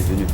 bienvenue.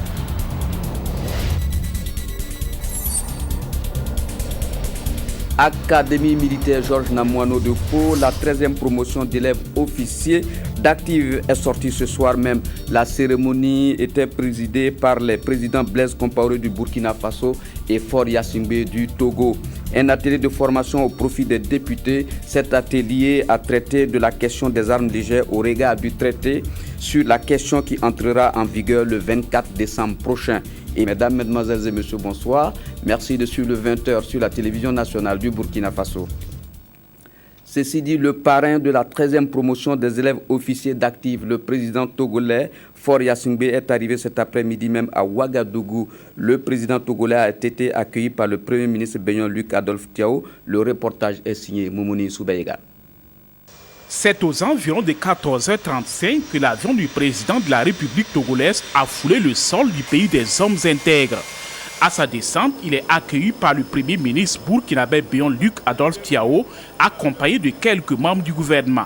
Académie militaire Georges Namoiano de Pau, la 13e promotion d'élèves officiers d'active est sortie ce soir même. La cérémonie était présidée par les présidents Blaise Compaoré du Burkina Faso et Faure Gnassingbé du Togo. Un atelier de formation au profit des députés. Cet atelier a traité de la question des armes légères au regard du traité sur la question qui entrera en vigueur le 24 décembre prochain. Et mesdames, mesdemoiselles et messieurs, bonsoir. Merci de suivre le 20h sur la télévision nationale du Burkina Faso. Ceci dit, le parrain de la 13e promotion des élèves officiers d'active, le président togolais Faure Gnassingbé, est arrivé cet après-midi même à Ouagadougou. Le président togolais a été accueilli par le premier ministre béninois Luc Adolphe Tiao. Le reportage est signé Moumouni Soubaïga. C'est aux environs de 14h35 que l'avion du président de la République togolaise a foulé le sol du pays des hommes intègres. À sa descente, il est accueilli par le premier ministre burkinabé bénin Luc Adolphe Tiao, accompagné de quelques membres du gouvernement.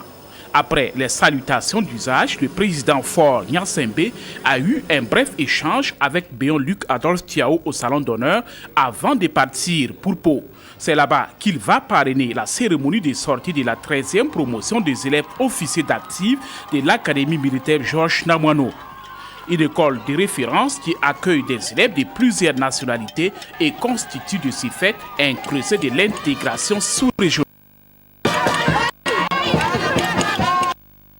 Après les salutations d'usage, le président Faure Gnassingbé a eu un bref échange avec bénin Luc Adolphe Tiao au salon d'honneur avant de partir pour Pau. C'est là-bas qu'il va parrainer la cérémonie de sortie de la 13e promotion des élèves officiers d'active de l'Académie militaire Georges Namoiano. Une école de référence qui accueille des élèves de plusieurs nationalités et constitue de ce fait un creuset de l'intégration sous-régionale.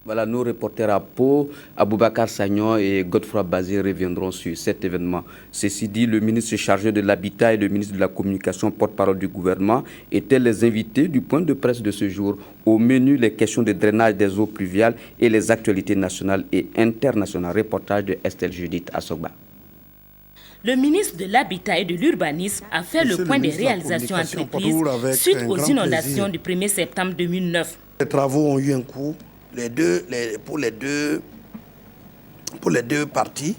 Voilà, nos reporters à Pau, Aboubakar Sagnon et Godefroy Bazir reviendront sur cet événement. Ceci dit, le ministre chargé de l'Habitat et le ministre de la Communication, porte-parole du gouvernement, étaient les invités du point de presse de ce jour. Au menu, les questions de drainage des eaux pluviales et les actualités nationales et internationales. Reportage de Estelle Judith Assogba. Le ministre de l'Habitat et de l'Urbanisme a fait le point des réalisations entreprises suite aux inondations du 1er septembre 2009. Les travaux ont eu un coût. Pour les deux parties,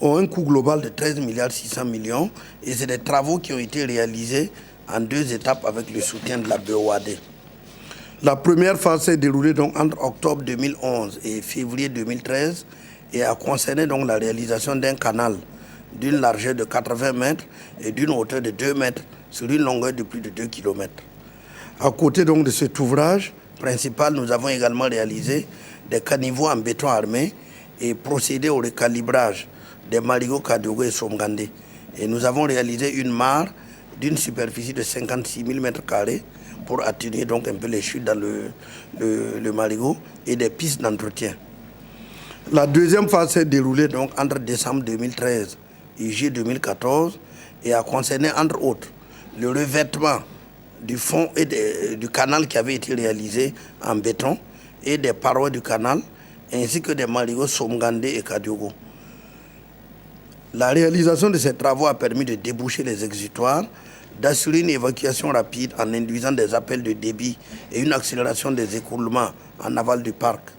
ont un coût global de 13 milliards 600 millions et c'est des travaux qui ont été réalisés en 2 étapes avec le soutien de la BOAD. La première phase s'est déroulée donc entre octobre 2011 et février 2013 et a concerné donc la réalisation d'un canal d'une largeur de 80 mètres et d'une hauteur de 2 mètres sur une longueur de plus de 2 km. À côté donc de cet ouvrage principal, nous avons également réalisé des caniveaux en béton armé et procédé au recalibrage des marigots Kadiogo et Somgande. Et nous avons réalisé une mare d'une superficie de 56 000 m² pour atténuer donc un peu les chutes dans le marigot et des pistes d'entretien. La deuxième phase s'est déroulée donc entre décembre 2013 et juillet 2014 et a concerné entre autres le revêtement du fond et du canal qui avait été réalisé en béton et des parois du canal, ainsi que des marigots Somgande et Kadiogo. La réalisation de ces travaux a permis de déboucher les exutoires, d'assurer une évacuation rapide en induisant des appels de débit et une accélération des écoulements en aval du parc.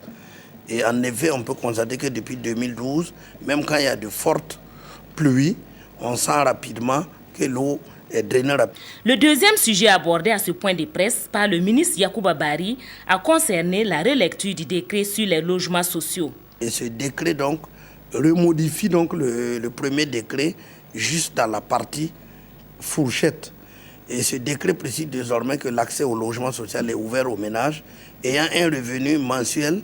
Et en effet, on peut constater que depuis 2012, même quand il y a de fortes pluies, on sent rapidement que l'eau est drainée rapidement. Le deuxième sujet abordé à ce point de presse par le ministre Yacouba Bari a concerné la relecture du décret sur les logements sociaux. Et ce décret donc remodifie donc le premier décret juste dans la partie fourchette. Et ce décret précise désormais que l'accès au logement social est ouvert aux ménages ayant un revenu mensuel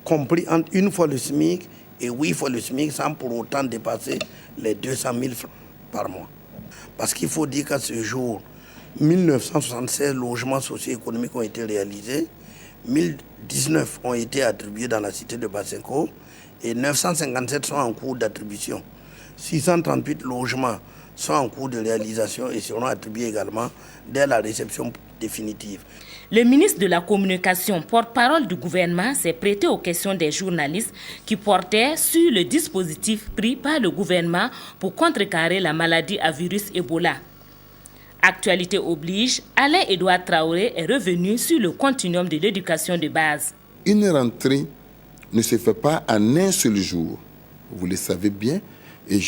compris entre 1 fois le SMIC et 8 fois le SMIC sans pour autant dépasser les 200 000 francs par mois. Parce qu'il faut dire qu'à ce jour, 1976 logements socio-économiques ont été réalisés, 1019 ont été attribués dans la cité de Basenko et 957 sont en cours d'attribution. 638 logements sont en cours de réalisation et seront attribués également dès la réception définitive. Le ministre de la Communication, porte-parole du gouvernement, s'est prêté aux questions des journalistes qui portaient sur le dispositif pris par le gouvernement pour contrecarrer la maladie à virus Ebola. Actualité oblige, Alain-Édouard Traoré est revenu sur le continuum de l'éducation de base. Une rentrée ne se fait pas en un seul jour. Vous le savez bien, et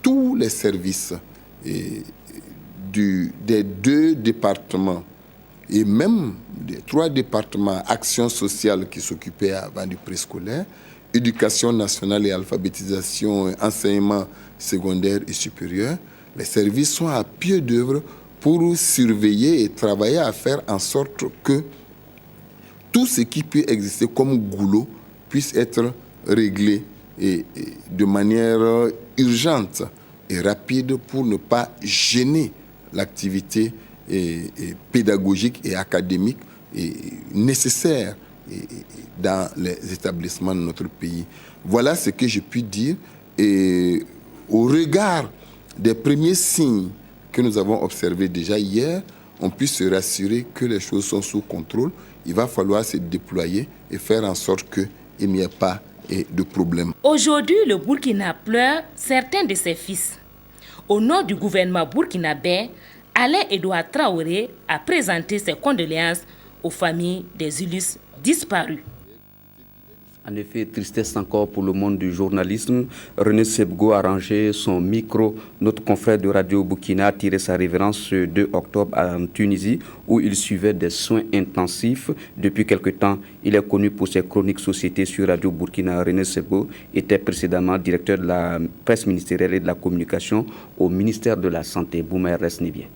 tous les services des 2 départements et même des 3 départements action sociale qui s'occupaient avant du préscolaire éducation nationale et alphabétisation, enseignement secondaire et supérieur, les services sont à pied d'œuvre pour surveiller et travailler à faire en sorte que tout ce qui peut exister comme goulot puisse être réglé et de manière urgente et rapide pour ne pas gêner l'activité pédagogique et académique nécessaire dans les établissements de notre pays. Voilà ce que je puis dire. Et au regard des premiers signes que nous avons observés déjà hier, on puisse se rassurer que les choses sont sous contrôle. Il va falloir se déployer et faire en sorte qu'il n'y ait pas de problème. Aujourd'hui, le Burkina pleure certains de ses fils. Au nom du gouvernement burkinabé, Alain Edouard Traoré a présenté ses condoléances aux familles des illustres disparus. En effet, tristesse encore pour le monde du journalisme. René Sebgo a rangé son micro. Notre confrère de Radio Burkina a tiré sa révérence ce 2 octobre en Tunisie où il suivait des soins intensifs. Depuis quelque temps, il est connu pour ses chroniques sociétés sur Radio Burkina. René Sebgo était précédemment directeur de la presse ministérielle et de la communication au ministère de la Santé. Boumer Resnibien.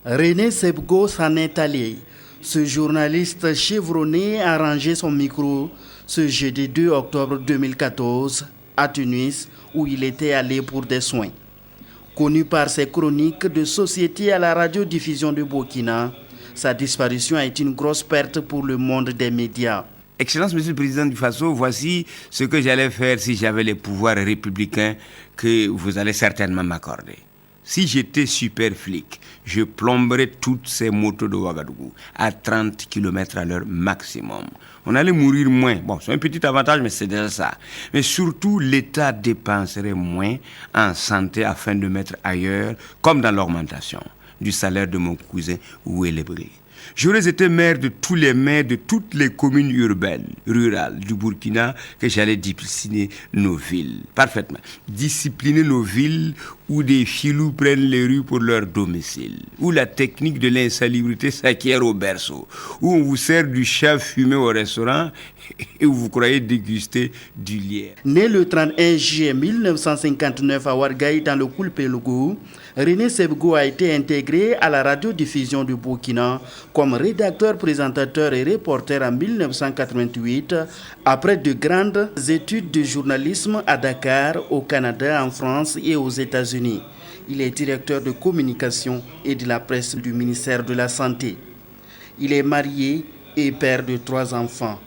René Sebgo s'en est allé. Ce journaliste chevronné a rangé son micro ce jeudi 2 octobre 2014 à Tunis où il était allé pour des soins. Connu par ses chroniques de société à la radiodiffusion de Burkina, sa disparition est une grosse perte pour le monde des médias. Excellence, Monsieur le Président du Faso, voici ce que j'allais faire si j'avais les pouvoirs républicains que vous allez certainement m'accorder. Si j'étais super flic, je plomberais toutes ces motos de Ouagadougou à 30 km/h maximum. On allait mourir moins. Bon, c'est un petit avantage, mais c'est déjà ça. Mais surtout, l'État dépenserait moins en santé afin de mettre ailleurs, comme dans l'augmentation du salaire de mon cousin Ouelebri. J'aurais été maire de tous les maires de toutes les communes urbaines, rurales du Burkina, que j'allais discipliner nos villes. Parfaitement. Discipliner nos villes où des filous prennent les rues pour leur domicile, où la technique de l'insalubrité s'acquiert au berceau, où on vous sert du chat fumé au restaurant et où vous croyez déguster du lierre. Né le 31 juillet 1959 à Ouargaï dans le Koulpelougou, René Sebgo a été intégré à la radiodiffusion du Burkina comme rédacteur, présentateur et reporter en 1988 après de grandes études de journalisme à Dakar, au Canada, en France et aux États-Unis. Il est directeur de communication et de la presse du ministère de la Santé. Il est marié et père de 3 enfants.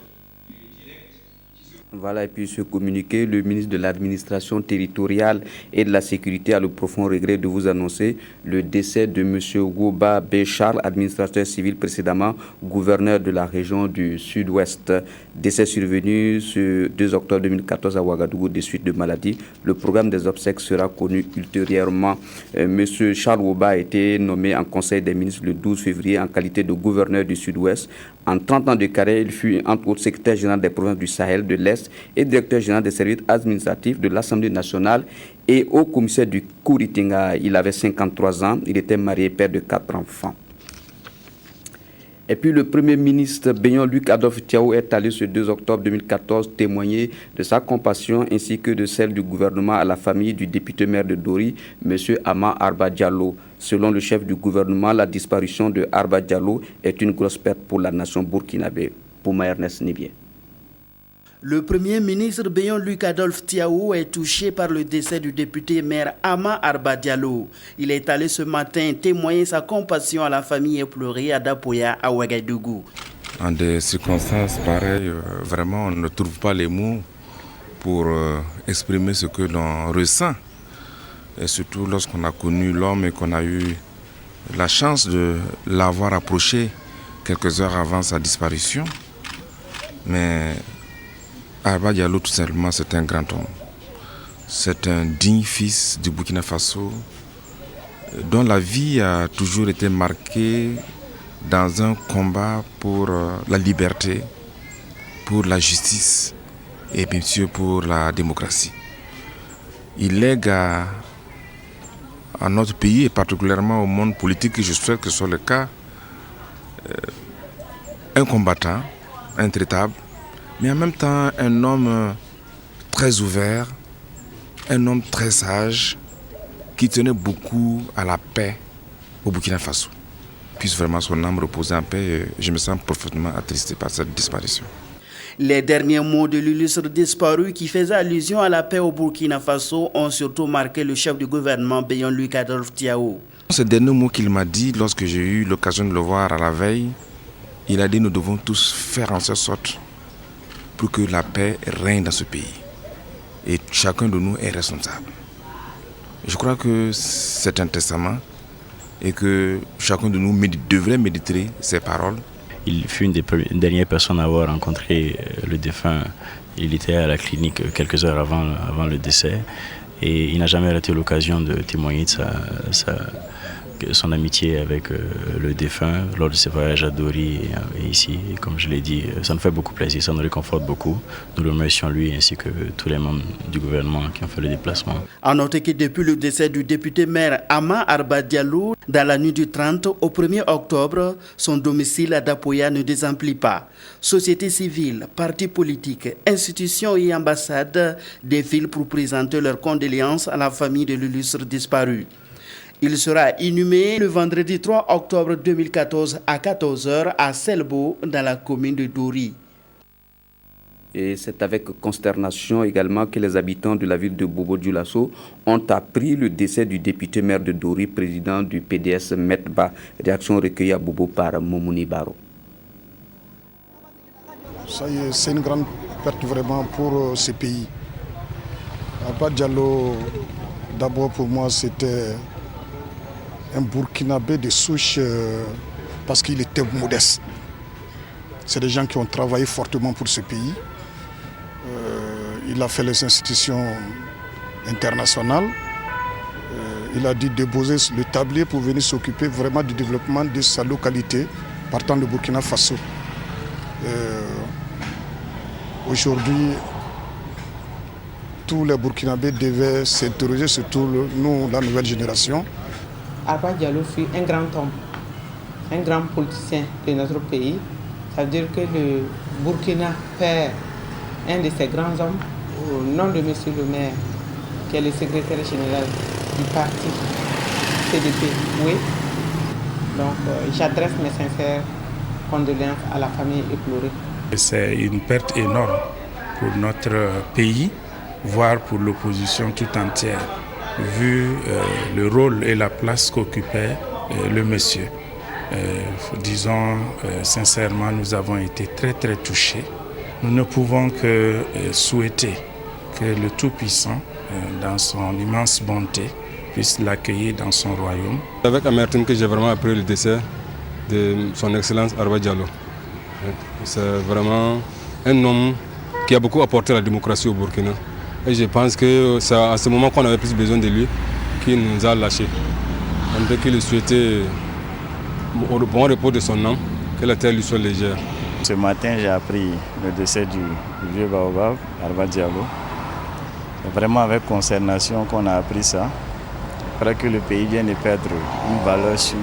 Voilà, et puis ce communiqué, le ministre de l'Administration territoriale et de la Sécurité a le profond regret de vous annoncer le décès de M. Gouba Béchar, administrateur civil précédemment gouverneur de la région du Sud-Ouest. Décès survenu ce 2 octobre 2014 à Ouagadougou des suites de maladie. Le programme des obsèques sera connu ultérieurement. M. Charles Gouba a été nommé en Conseil des ministres le 12 février en qualité de gouverneur du Sud-Ouest. En 30 ans de carrière, il fut entre autres secrétaire général des provinces du Sahel, de l'Est et directeur général des services administratifs de l'Assemblée nationale et haut commissaire du Kouritinga. Il avait 53 ans, il était marié, père de 4 enfants. Et puis le Premier ministre Bénion Luc Adolphe Thiaw est allé ce 2 octobre 2014 témoigner de sa compassion ainsi que de celle du gouvernement à la famille du député maire de Dori, M. Ama Arba Diallo. Selon le chef du gouvernement, la disparition de Arba Diallo est une grosse perte pour la nation burkinabé. Pour Ernest Nibien. Le Premier ministre Bénion Luc Adolphe Thiaw est touché par le décès du député maire Ama Arba Diallo. Il est allé ce matin témoigner sa compassion à la famille éplorée à Dapoya, à Ouagadougou. En des circonstances pareilles, vraiment, on ne trouve pas les mots pour exprimer ce que l'on ressent. Et surtout lorsqu'on a connu l'homme et qu'on a eu la chance de l'avoir approché quelques heures avant sa disparition. Mais Arba Diallo, tout simplement, c'est un grand homme. C'est un digne fils du Burkina Faso, dont la vie a toujours été marquée dans un combat pour la liberté, pour la justice et bien sûr pour la démocratie. Il lègue à notre pays et particulièrement au monde politique, je souhaite que ce soit le cas, un combattant intraitable, mais en même temps un homme très ouvert, un homme très sage, qui tenait beaucoup à la paix au Burkina Faso. Puisse vraiment son âme reposer en paix et je me sens profondément attristé par cette disparition. Les derniers mots de l'illustre disparu qui faisait allusion à la paix au Burkina Faso ont surtout marqué le chef du gouvernement Béyon-Louis Adolphe Tiao. Ce dernier mot qu'il m'a dit lorsque j'ai eu l'occasion de le voir à la veille, il a dit nous devons tous faire en sorte pour que la paix règne dans ce pays. Et chacun de nous est responsable. Je crois que c'est un testament et que chacun de nous devrait méditer ces paroles. Il fut une des dernières personnes à avoir rencontré le défunt. Il était à la clinique quelques heures avant le décès et il n'a jamais raté l'occasion de témoigner de son amitié avec le défunt lors de ses voyages à Dori et ici. Et comme je l'ai dit, ça nous fait beaucoup plaisir, ça nous réconforte beaucoup. Nous le remercions lui ainsi que tous les membres du gouvernement qui ont fait le déplacement. À noter que depuis le décès du député maire Ama Arba Diallo, dans la nuit du 30 au 1er octobre, son domicile à Dapoya ne désemplit pas. Société civile, partis politiques, institutions et ambassades défilent pour présenter leurs condoléances à la famille de l'illustre disparu. Il sera inhumé le vendredi 3 octobre 2014 à 14h à Selbo, dans la commune de Dori. Et c'est avec consternation également que les habitants de la ville de Bobo-Dioulasso ont appris le décès du député maire de Dori, président du PDS Metba. Réaction recueillie à Bobo par Momouni Baro. Ça y est, c'est une grande perte vraiment pour ce pays. Arba Diallo, d'abord pour moi, c'était un Burkinabé de souche parce qu'il était modeste. C'est des gens qui ont travaillé fortement pour ce pays. Il a fait les institutions internationales. Il a dit déposer le tablier pour venir s'occuper vraiment du développement de sa localité partant de Burkina Faso. Aujourd'hui, tous les Burkinabés devaient s'interroger, surtout nous, la nouvelle génération. Arba Diallo fut un grand homme, un grand politicien de notre pays. Ça veut dire que le Burkina perd un de ses grands hommes au nom de M. le maire, qui est le secrétaire général du parti CDP. Oui. Donc j'adresse mes sincères condoléances à la famille éplorée. C'est une perte énorme pour notre pays, voire pour l'opposition tout entière, vu le rôle et la place qu'occupait le monsieur. Disons sincèrement, nous avons été très touchés. Nous ne pouvons que souhaiter que le Tout-Puissant, dans son immense bonté, puisse l'accueillir dans son royaume. C'est avec amertume que j'ai vraiment appris le décès de son Excellence Arba Diallo. C'est vraiment un homme qui a beaucoup apporté à la démocratie au Burkina. Et je pense que c'est à ce moment qu'on avait plus besoin de lui qu'il nous a lâchés. On dit qu'il souhaitait au bon repos de son âme, que la terre lui soit légère. Ce matin, j'ai appris le décès du vieux Baobab, Arba Diallo. C'est vraiment avec consternation qu'on a appris ça. Après que le pays vient de perdre une valeur sûre.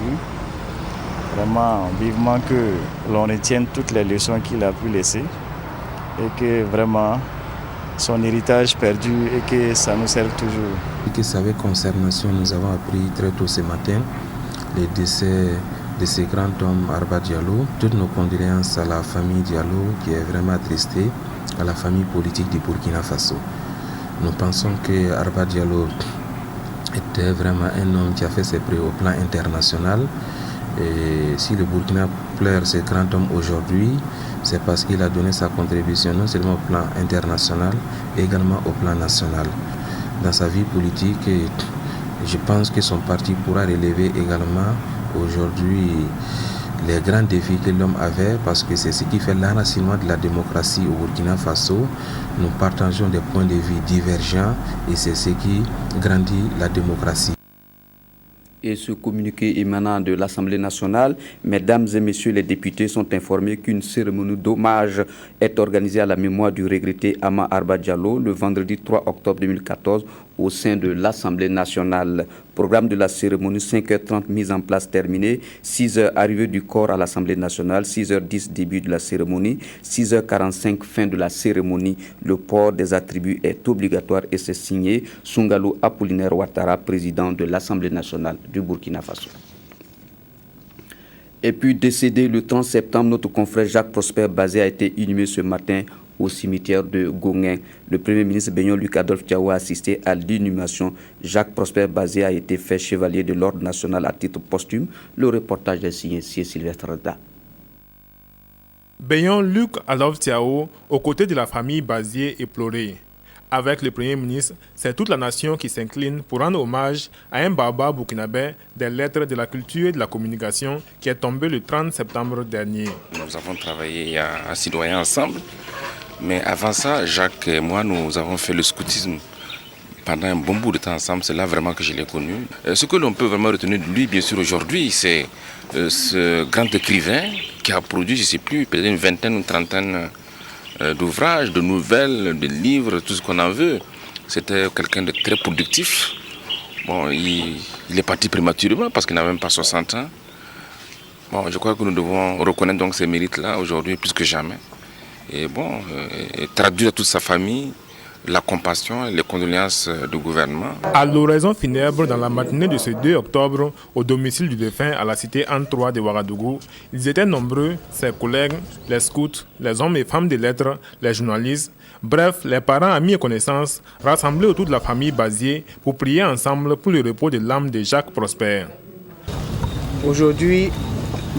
Vraiment, vivement que l'on retienne toutes les leçons qu'il a pu laisser et que vraiment son héritage perdu et que ça nous serve toujours. Que c'est avec consternation nous avons appris très tôt ce matin le décès de ce grand homme Arba Diallo. Toutes nos condoléances à la famille Diallo qui est vraiment attristée, à la famille politique du Burkina Faso. Nous pensons que Arba Diallo était vraiment un homme qui a fait ses preuves au plan international. Et si le Burkina pleure ce grand homme aujourd'hui, c'est parce qu'il a donné sa contribution non seulement au plan international, mais également au plan national. Dans sa vie politique, je pense que son parti pourra relever également aujourd'hui les grands défis que l'homme avait, parce que c'est ce qui fait l'enracinement de la démocratie au Burkina Faso. Nous partageons des points de vue divergents et c'est ce qui grandit la démocratie. Et ce communiqué émanant de l'Assemblée nationale, mesdames et messieurs les députés sont informés qu'une cérémonie d'hommage est organisée à la mémoire du regretté Ama Arba Diallo le vendredi 3 octobre 2014 au sein de l'Assemblée nationale. Programme de la cérémonie, 5h30 mise en place terminée, 6h arrivée du corps à l'Assemblée nationale, 6h10 début de la cérémonie, 6h45 fin de la cérémonie. Le port des attributs est obligatoire et c'est signé Sungalou Apollinaire Ouattara, président de l'Assemblée nationale du Burkina Faso. Et puis décédé le 30 septembre, notre confrère Jacques Prosper Bazé a été inhumé ce matin au cimetière de Gonguin. Le Premier ministre Benyon Luc Adolphe Thiaw a assisté à l'inhumation. Jacques Prosper Bazé a été fait chevalier de l'Ordre national à titre posthume. Le reportage est signé Sylvestre Rada. Benyon Luc Adolphe Thiaw, aux côtés de la famille Bazier, est pleuré. Avec le Premier ministre, c'est toute la nation qui s'incline pour rendre hommage à un baba burkinabé des lettres, de la culture et de la communication qui est tombé le 30 septembre dernier. Nous avons travaillé à Citoyens ensemble, mais avant ça, Jacques et moi, nous avons fait le scoutisme pendant un bon bout de temps ensemble. C'est là vraiment que je l'ai connu. Ce que l'on peut vraiment retenir de lui, bien sûr, aujourd'hui, c'est ce grand écrivain qui a produit, je ne sais plus, peut-être une vingtaine, une trentaine d'ouvrages, de nouvelles, de livres, tout ce qu'on en veut. C'était quelqu'un de très productif. Bon, il est parti prématurément parce qu'il n'a même pas 60 ans. Bon, je crois que nous devons reconnaître donc ces mérites-là aujourd'hui plus que jamais. Et bon, traduire à toute sa famille la compassion et les condoléances du gouvernement. À l'oraison funèbre dans la matinée de ce 2 octobre, au domicile du défunt à la cité An 3 de Ouagadougou, ils étaient nombreux, ses collègues, les scouts, les hommes et femmes de lettres, les journalistes, bref, les parents, amis et connaissances, rassemblés autour de la famille Bazier pour prier ensemble pour le repos de l'âme de Jacques Prosper. Aujourd'hui,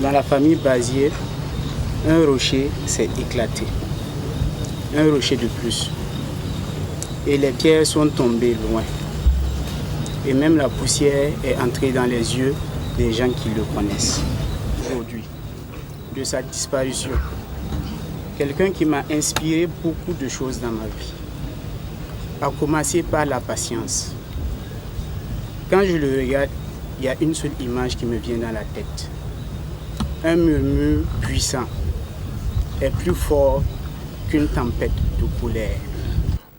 dans la famille Bazier, un rocher s'est éclaté. Un rocher de plus. Et les pierres sont tombées loin. Et même la poussière est entrée dans les yeux des gens qui le connaissent. Aujourd'hui, de sa disparition, quelqu'un qui m'a inspiré beaucoup de choses dans ma vie, a commencé par la patience. Quand je le regarde, il y a une seule image qui me vient dans la tête. Un murmure puissant est plus fort qu'une tempête de colère.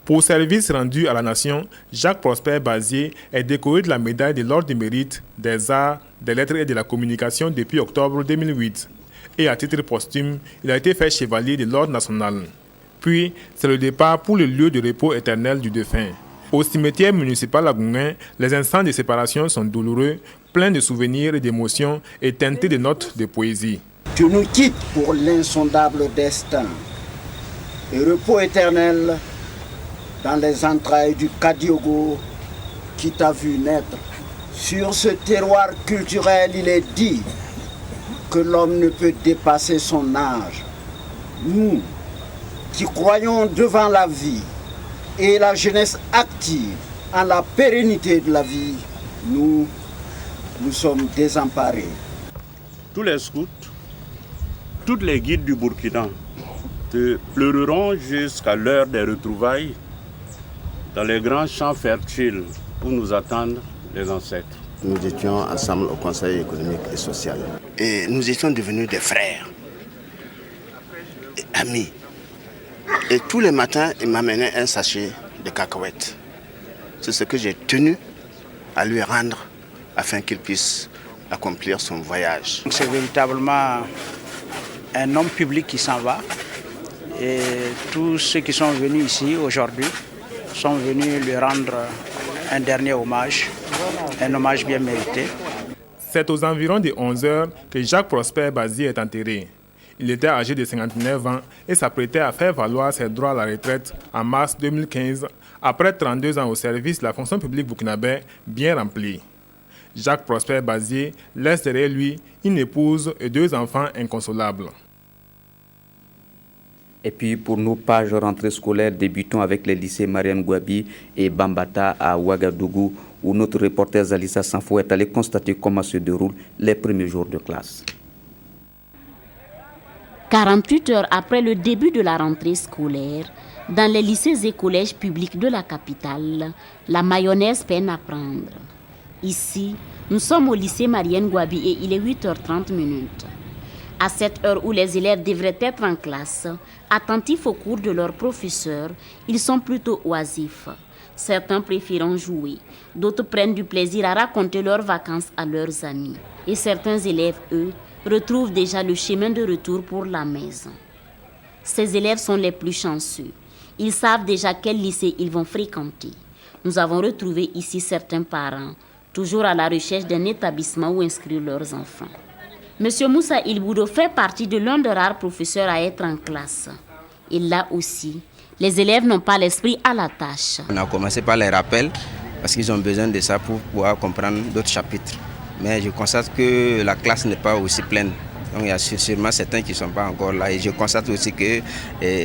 Pour service rendu à la nation, Jacques Prosper Bazier est décoré de la médaille de l'Ordre du mérite des arts, des lettres et de la communication depuis octobre 2008. Et à titre posthume, il a été fait chevalier de l'Ordre national. Puis, c'est le départ pour le lieu de repos éternel du défunt. Au cimetière municipal à Gonguin, les instants de séparation sont douloureux, pleins de souvenirs et d'émotions et teintés de notes de poésie. Tu nous quittes pour l'insondable destin et repos éternel dans les entrailles du Kadiogo qui t'a vu naître. Sur ce terroir culturel, il est dit que l'homme ne peut dépasser son âge. Nous, qui croyons devant la vie et la jeunesse active en la pérennité de la vie, nous sommes désemparés. Tous les scouts, toutes les guides du Burkina te pleureront jusqu'à l'heure des retrouvailles dans les grands champs fertiles où nous attendent les ancêtres. Nous étions ensemble au Conseil économique et social. Et nous étions devenus des frères, et amis. Et tous les matins, il m'amenait un sachet de cacahuètes. C'est ce que j'ai tenu à lui rendre afin qu'il puisse accomplir son voyage. C'est véritablement un homme public qui s'en va. Et tous ceux qui sont venus ici aujourd'hui sont venus lui rendre un dernier hommage, un hommage bien mérité. C'est aux environs de 11h que Jacques Prosper Bazier est enterré. Il était âgé de 59 ans et s'apprêtait à faire valoir ses droits à la retraite en mars 2015, après 32 ans au service de la fonction publique burkinabé bien remplie. Jacques Prosper Bazier laisse derrière lui une épouse et 2 enfants inconsolables. Et puis pour nos pages rentrée scolaire, débutons avec les lycées Mariam Gouabi et Bambata à Ouagadougou, où notre reporter Zalissa Sanfo est allé constater comment se déroulent les premiers jours de classe. 48 heures après le début de la rentrée scolaire, dans les lycées et collèges publics de la capitale, la mayonnaise peine à prendre. Ici, nous sommes au lycée Mariam Gouabi et il est 8h30. À cette heure où les élèves devraient être en classe, attentifs aux cours de leurs professeurs, ils sont plutôt oisifs. Certains préfèrent jouer, d'autres prennent du plaisir à raconter leurs vacances à leurs amis. Et certains élèves, eux, retrouvent déjà le chemin de retour pour la maison. Ces élèves sont les plus chanceux. Ils savent déjà quel lycée ils vont fréquenter. Nous avons retrouvé ici certains parents, toujours à la recherche d'un établissement où inscrire leurs enfants. Monsieur Moussa Ilboudo fait partie de l'un des rares professeurs à être en classe. Et là aussi, les élèves n'ont pas l'esprit à la tâche. On a commencé par les rappels parce qu'ils ont besoin de ça pour pouvoir comprendre d'autres chapitres. Mais je constate que la classe n'est pas aussi pleine. Donc il y a sûrement certains qui ne sont pas encore là. Et je constate aussi que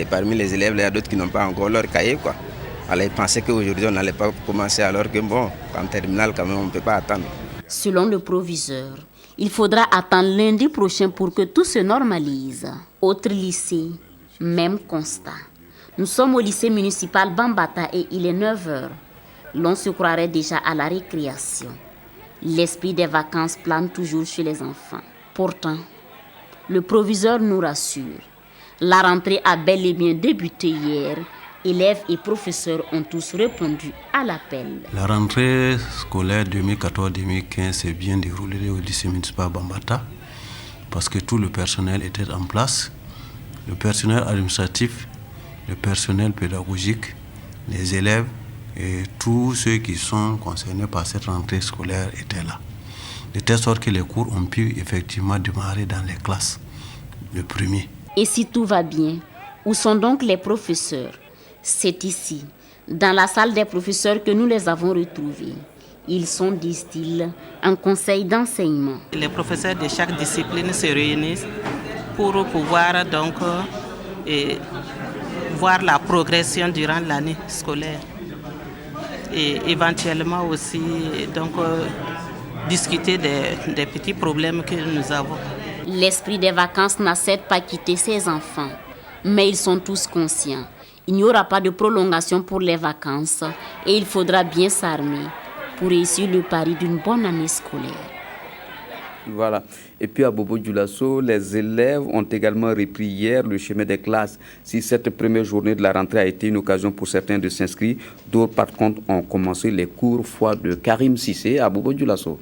parmi les élèves, il y a d'autres qui n'ont pas encore leur cahier, quoi. Alors ils pensaient qu'aujourd'hui on n'allait pas commencer alors que bon, en terminale quand même on ne peut pas attendre. Selon le proviseur, il faudra attendre lundi prochain pour que tout se normalise. Autre lycée, même constat. Nous sommes au lycée municipal Bambata et il est 9h. L'on se croirait déjà à la récréation. L'esprit des vacances plane toujours chez les enfants. Pourtant, le proviseur nous rassure. La rentrée a bel et bien débuté hier. Élèves et professeurs ont tous répondu à l'appel. La rentrée scolaire 2014-2015 s'est bien déroulée au lycée municipal Bambata parce que tout le personnel était en place. Le personnel administratif, le personnel pédagogique, les élèves et tous ceux qui sont concernés par cette rentrée scolaire étaient là. De telle sorte que les cours ont pu effectivement démarrer dans les classes, le premier. Et si tout va bien, où sont donc les professeurs ? C'est ici, dans la salle des professeurs, que nous les avons retrouvés. Ils sont, disent-ils, en conseil d'enseignement. Les professeurs de chaque discipline se réunissent pour pouvoir donc voir la progression durant l'année scolaire. Et éventuellement aussi donc, discuter des petits problèmes que nous avons. L'esprit des vacances n'a certes pas quitté ses enfants, mais ils sont tous conscients. Il n'y aura pas de prolongation pour les vacances et il faudra bien s'armer pour réussir le pari d'une bonne année scolaire. Voilà. Et puis à Bobo Dioulasso, les élèves ont également repris hier le chemin des classes. Si cette première journée de la rentrée a été une occasion pour certains de s'inscrire, d'autres par contre ont commencé les cours foi de Karim Sissé à Bobo Dioulasso.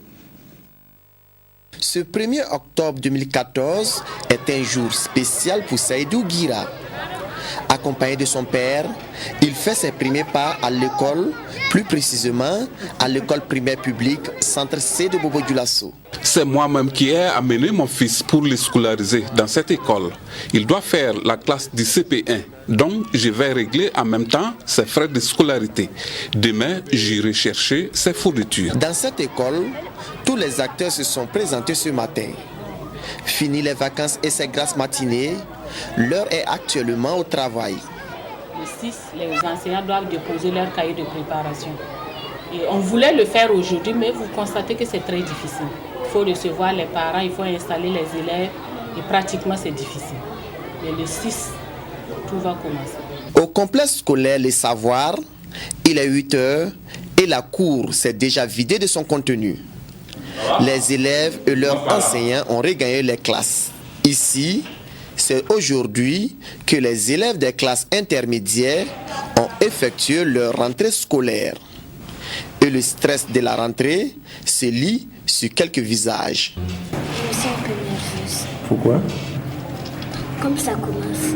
Ce 1er octobre 2014 est un jour spécial pour Saïdou Guira. Accompagné de son père, il fait ses premiers pas à l'école, plus précisément à l'école primaire publique Centre C de Bobo Dioulasso. C'est moi-même qui ai amené mon fils pour le scolariser dans cette école. Il doit faire la classe du CP1, donc je vais régler en même temps ses frais de scolarité. Demain, j'irai chercher ses fournitures. Dans cette école, tous les acteurs se sont présentés ce matin. Fini les vacances et ces grasses matinées, l'heure est actuellement au travail. Le 6, les enseignants doivent déposer leur cahier de préparation. Et on voulait le faire aujourd'hui, mais vous constatez que c'est très difficile. Il faut recevoir les parents, il faut installer les élèves, et pratiquement c'est difficile. Mais le 6, tout va commencer. Au complexe scolaire Les Savoirs, il est 8h et la cour s'est déjà vidée de son contenu. Les élèves et leurs enseignants ont regagné les classes. Ici, c'est aujourd'hui que les élèves des classes intermédiaires ont effectué leur rentrée scolaire. Et le stress de la rentrée se lit sur quelques visages. Je suis un peu nerveuse. Pourquoi? Comme ça commence,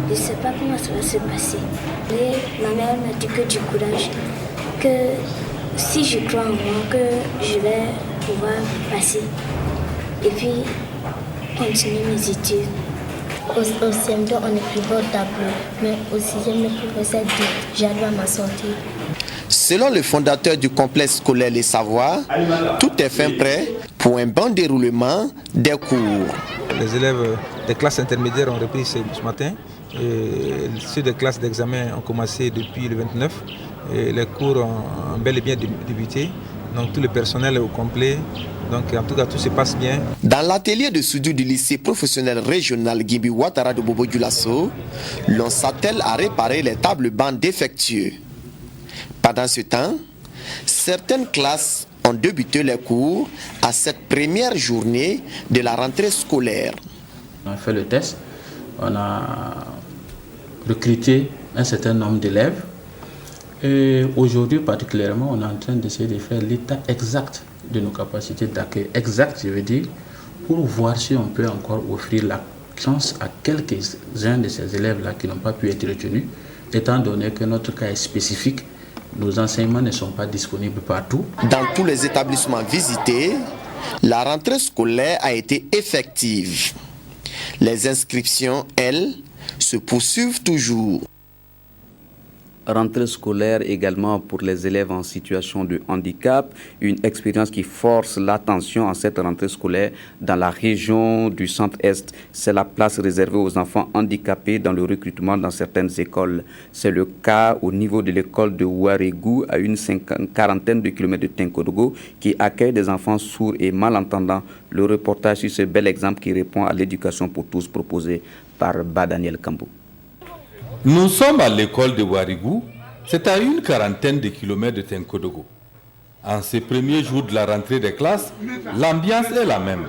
je ne sais pas comment ça va se passer. Et ma mère m'a dit que du courage, que si je crois en moi, que je vais pouvoir passer. Et puis, continuer mes études. Au CM2, on est plus bon tableau, mais au 6e, le professeur dit j'arrive à m'en sortir. Selon le fondateur du complexe scolaire Les Savoirs, tout est fin prêt pour un bon déroulement des cours. Les élèves des classes intermédiaires ont repris ce matin. Et ceux des classes d'examen ont commencé depuis le 29. Et les cours ont bel et bien débuté. Donc tout le personnel est au complet. Donc en tout cas tout se passe bien. Dans l'atelier de soudure du lycée professionnel régional Gimbi Ouattara de Bobo Dioulasso, l'on s'attelle à réparer les tables bancs défectueux. Pendant ce temps, certaines classes ont débuté les cours à cette première journée de la rentrée scolaire. On a fait le test, on a recruté un certain nombre d'élèves Et aujourd'hui, particulièrement, on est en train d'essayer de faire l'état exact de nos capacités d'accueil. Exact, je veux dire, pour voir si on peut encore offrir la chance à quelques-uns de ces élèves-là qui n'ont pas pu être retenus, étant donné que notre cas est spécifique, nos enseignements ne sont pas disponibles partout. Dans tous les établissements visités, la rentrée scolaire a été effective. Les inscriptions, elles, se poursuivent toujours. Rentrée scolaire également pour les élèves en situation de handicap, une expérience qui force l'attention en cette rentrée scolaire dans la région du centre-est. C'est la place réservée aux enfants handicapés dans le recrutement dans certaines écoles. C'est le cas au niveau de l'école de Ouarégou, à une quarantaine de kilomètres de Tenkodogo, qui accueille des enfants sourds et malentendants. Le reportage sur ce bel exemple qui répond à l'éducation pour tous proposé par Badaniel Kambou. Nous sommes à l'école de Ouarégou, c'est à une quarantaine de kilomètres de Tenkodogo. En ces premiers jours de la rentrée des classes, l'ambiance est la même.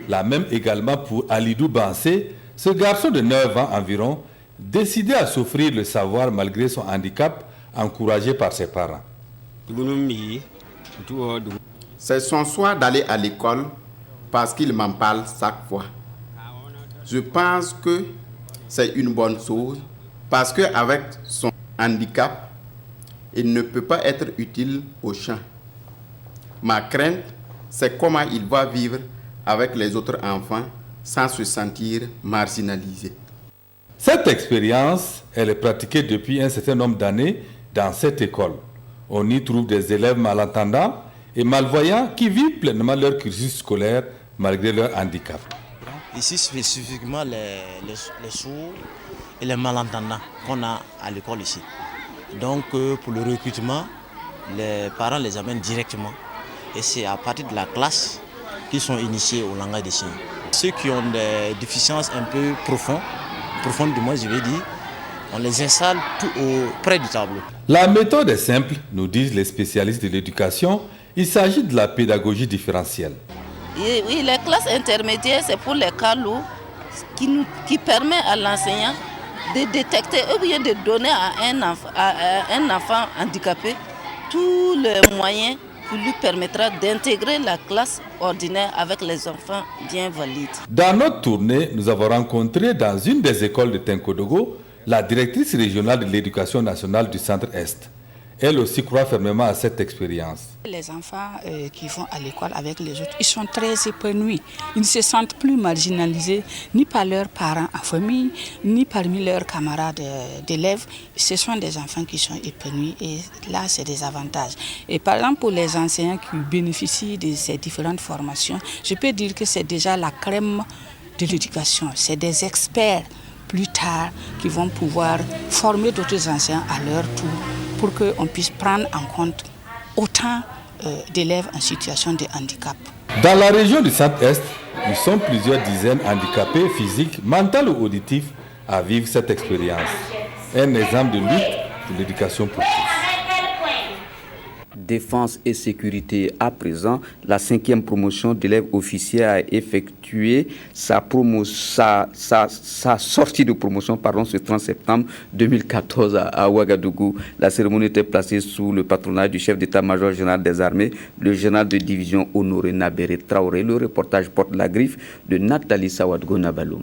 La même également pour Alidou Bansé, ce garçon de 9 ans environ, décidé à s'offrir le savoir malgré son handicap, encouragé par ses parents. C'est son choix d'aller à l'école parce qu'il m'en parle chaque fois. Je pense que c'est une bonne chose. Parce qu'avec son handicap, il ne peut pas être utile au champ. Ma crainte, c'est comment il va vivre avec les autres enfants sans se sentir marginalisé. Cette expérience, elle est pratiquée depuis un certain nombre d'années dans cette école. On y trouve des élèves malentendants et malvoyants qui vivent pleinement leur cursus scolaire malgré leur handicap. Ici, spécifiquement, les sourds et les malentendants qu'on a à l'école ici. Donc, pour le recrutement, les parents les amènent directement. Et c'est à partir de la classe qu'ils sont initiés au langage des signes. Ceux qui ont des déficiences un peu profondes du moins, je vais dire, on les installe tout près du tableau. La méthode est simple, nous disent les spécialistes de l'éducation. Il s'agit de la pédagogie différentielle. Oui, les classes intermédiaires, c'est pour les cas lourds qui permet à l'enseignant de détecter ou bien de donner à un enfant handicapé tous les moyens qui lui permettra d'intégrer la classe ordinaire avec les enfants bien valides. Dans notre tournée, nous avons rencontré dans une des écoles de Tenkodogo la directrice régionale de l'éducation nationale du Centre-Est. Elle aussi croit fermement à cette expérience. Les enfants qui vont à l'école avec les autres, ils sont très épanouis. Ils ne se sentent plus marginalisés ni par leurs parents en famille, ni parmi leurs camarades d'élèves. Ce sont des enfants qui sont épanouis et là, c'est des avantages. Et par exemple, pour les enseignants qui bénéficient de ces différentes formations, je peux dire que c'est déjà la crème de l'éducation. C'est des experts plus tard qui vont pouvoir former d'autres enseignants à leur tour pour qu'on puisse prendre en compte autant d'élèves en situation de handicap. Dans la région du Centre-Est, nous sommes plusieurs dizaines handicapés physiques, mentaux ou auditifs à vivre cette expérience. Un exemple de lutte pour l'éducation pour tous. Défense et sécurité à présent, la 5e promotion d'élèves officiers a effectué sa sortie de promotion ce 30 septembre 2014 à Ouagadougou. La cérémonie était placée sous le patronage du chef d'état-major général des armées, le général de division Honoré Nabéré Traoré. Le reportage porte la griffe de Nathalie Sawadgo Nabaloum.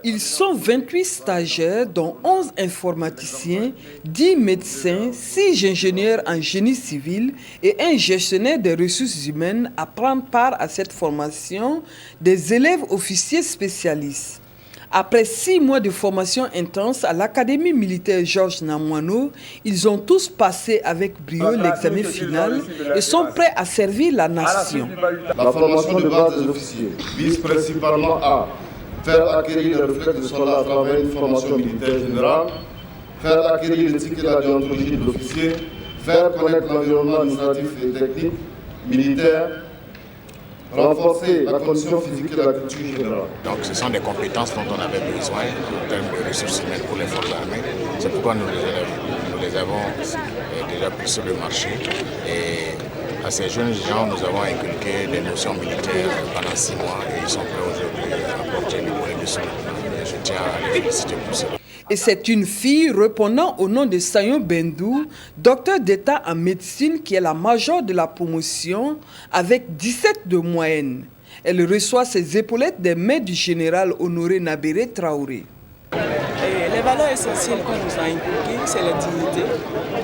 Ils sont 28 stagiaires, dont 11 informaticiens, 10 médecins, 6 ingénieurs en génie civil et un gestionnaire des ressources humaines à prendre part à cette formation des élèves officiers spécialistes. Après 6 mois de formation intense à l'Académie militaire Georges Namoiano, ils ont tous passé avec brio l'examen final et sont prêts à servir la nation. La formation de base des officiers vise principalement à faire acquérir le réflexe de soldat à travers une formation militaire générale, faire acquérir l'éthique et la déontologie de l'officier, faire connaître l'environnement administratif et technique, militaire, renforcer la condition physique et la culture générale. Donc ce sont des compétences dont on avait besoin en termes de ressources humaines pour les forces armées. C'est pourquoi nous les avons déjà pris sur le marché. Et à ces jeunes gens, nous avons inculqué des notions militaires pendant 6 mois et ils sont prêts aujourd'hui à apporter le point de son. Je tiens à les féliciter pour cela. Et c'est une fille répondant au nom de Sayon Bendou, docteur d'État en médecine, qui est la majeure de la promotion avec 17 de moyenne. Elle reçoit ses épaulettes des mains du général Honoré Nabéré Traoré. Les valeurs essentielles qu'on nous a inculquées, c'est la dignité,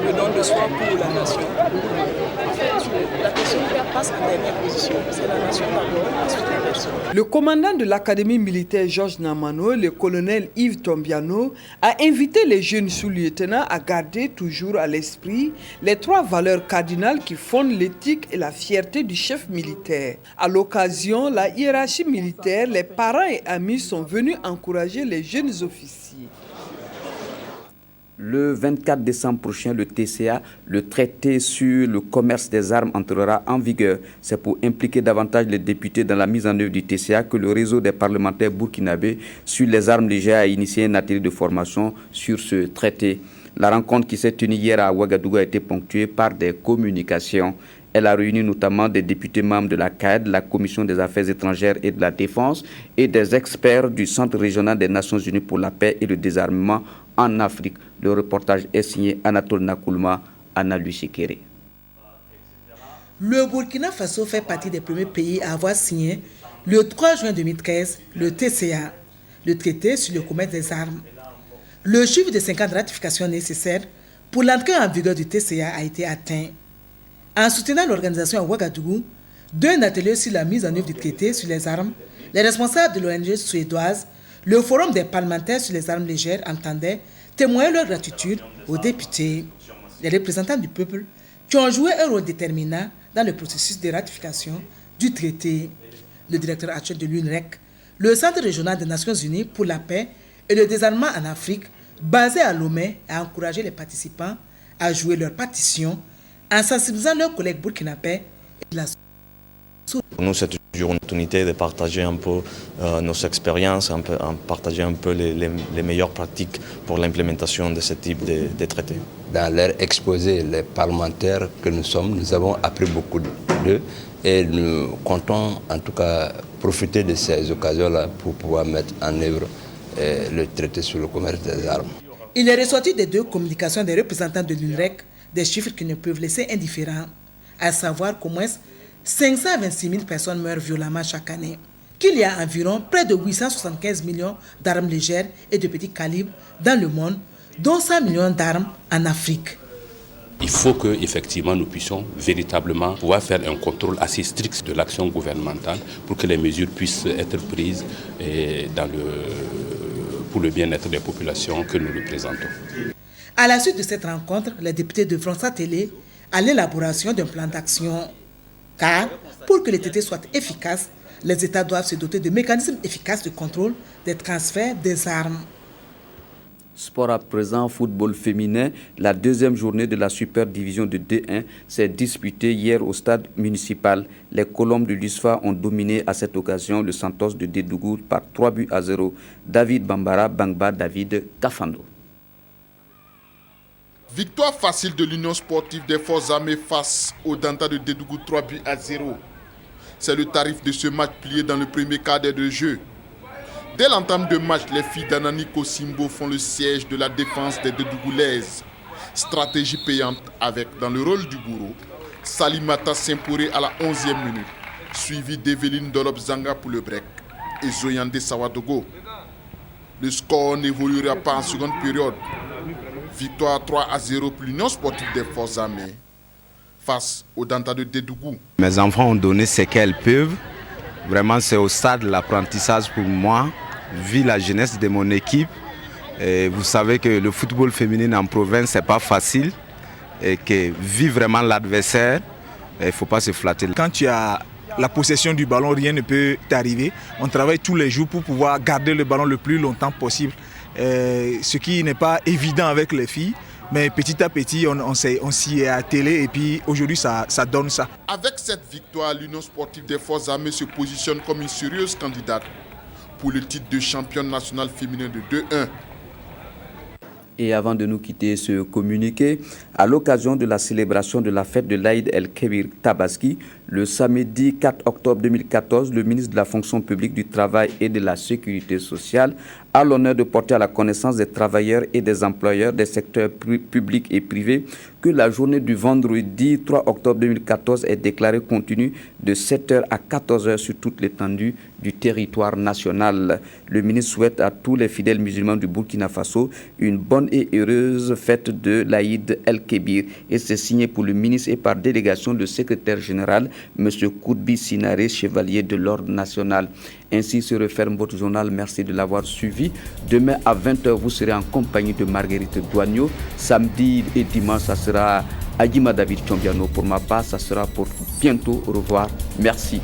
le don de soi pour la nation. En fait, la personne qui passe en dernière position, c'est la nation d'abord, ensuite la personne. Le commandant de l'académie militaire Georges Namano, le colonel Yves Tombiano, a invité les jeunes sous-lieutenants à garder toujours à l'esprit les 3 valeurs cardinales qui fondent l'éthique et la fierté du chef militaire. À l'occasion, la hiérarchie militaire, les parents et amis sont venus encourager les jeunes officiers. Le 24 décembre prochain, le TCA, le traité sur le commerce des armes, entrera en vigueur. C'est pour impliquer davantage les députés dans la mise en œuvre du TCA que le réseau des parlementaires burkinabés sur les armes légères a initié un atelier de formation sur ce traité. La rencontre qui s'est tenue hier à Ouagadougou a été ponctuée par des communications. Elle a réuni notamment des députés membres de la CAED, la Commission des Affaires étrangères et de la Défense, et des experts du Centre régional des Nations Unies pour la paix et le désarmement en Afrique. Le reportage est signé Anatole Nakoulma, Anna Lusikere. Le Burkina Faso fait partie des premiers pays à avoir signé le 3 juin 2013 le TCA, le traité sur le commerce des armes. Le chiffre de 50 ratifications nécessaires pour l'entrée en vigueur du TCA a été atteint. En soutenant l'organisation à Ouagadougou, d'un atelier sur la mise en œuvre du traité sur les armes, les responsables de l'ONG suédoise, le Forum des parlementaires sur les armes légères entendaient témoigner leur gratitude aux députés, les représentants du peuple, qui ont joué un rôle déterminant dans le processus de ratification du traité. Le directeur actuel de l'UNREC, le Centre régional des Nations Unies pour la paix et le désarmement en Afrique, basé à Lomé, a encouragé les participants à jouer leur partition en sensibilisant leurs collègues burkinabés et la société. Pour nous, c'est toujours une opportunité de partager un peu nos expériences, partager un peu les meilleures pratiques pour l'implémentation de ce type de traités. Dans leur exposé, les parlementaires que nous sommes, nous avons appris beaucoup d'eux et nous comptons en tout cas profiter de ces occasions-là pour pouvoir mettre en œuvre le traité sur le commerce des armes. Il est ressorti des 2 communications des représentants de l'UNREC des chiffres qui ne peuvent laisser indifférents, à savoir qu'au moins 526 000 personnes meurent violemment chaque année, qu'il y a environ près de 875 millions d'armes légères et de petits calibres dans le monde, dont 100 millions d'armes en Afrique. Il faut qu'effectivement nous puissions véritablement pouvoir faire un contrôle assez strict de l'action gouvernementale pour que les mesures puissent être prises pour le bien-être des populations que nous représentons. À la suite de cette rencontre, les députés devront s'atteler à l'élaboration d'un plan d'action. Car, pour que les traités soient efficaces, les États doivent se doter de mécanismes efficaces de contrôle des transferts des armes. Sport à présent, football féminin. La 2e journée de la Super Division de D1 s'est disputée hier au stade municipal. Les Colombes de l'USFA ont dominé à cette occasion le Santos de Dédougou par 3-0. David Bambara, Bangba, David Kafando. Victoire facile de l'Union sportive des forces armées face au Danta de Dédougou 3-0. C'est le tarif de ce match plié dans le premier quart d'heure de jeu. Dès l'entame de match, les filles d'Anani Kosimbo font le siège de la défense des Dédougoulaises. Stratégie payante avec, dans le rôle du bourreau, Salimata Sempouré à la 11e minute, suivi d'Evelyne Dolop Zanga pour le break et Zoyande Sawadogo. Le score n'évoluera pas en seconde période. Victoire 3-0 pour l'Union sportive des forces armées face au Danta de Dédougou. Mes enfants ont donné ce qu'elles peuvent. Vraiment, c'est au stade de l'apprentissage pour moi, vu la jeunesse de mon équipe. Et vous savez que le football féminin en province, ce n'est pas facile. Et que vu vraiment l'adversaire, il ne faut pas se flatter. Quand tu as la possession du ballon, rien ne peut t'arriver. On travaille tous les jours pour pouvoir garder le ballon le plus longtemps possible. Ce qui n'est pas évident avec les filles. Mais petit à petit, on s'y est attelé et puis aujourd'hui, ça donne ça. Avec cette victoire, l'Union sportive des forces armées se positionne comme une sérieuse candidate pour le titre de championne nationale féminin de 2-1. Et avant de nous quitter ce communiqué, à l'occasion de la célébration de la fête de l'Aïd el-Kébir Tabaski, le samedi 4 octobre 2014, le ministre de la Fonction publique du Travail et de la Sécurité sociale a l'honneur de porter à la connaissance des travailleurs et des employeurs des secteurs publics et privés que la journée du vendredi 3 octobre 2014 est déclarée continue de 7h à 14h sur toute l'étendue du territoire national. Le ministre souhaite à tous les fidèles musulmans du Burkina Faso une bonne et heureuse fête de l'Aïd el-Kébir. Et c'est signé pour le ministre et par délégation le secrétaire général, M. Koudbi Sinare, chevalier de l'Ordre national. Ainsi se referme votre journal. Merci de l'avoir suivi. Demain à 20h, vous serez en compagnie de Marguerite Douagno. Samedi et dimanche, ça sera Adjima David Chombiano. Pour ma part, ça sera pour bientôt. Au revoir. Merci.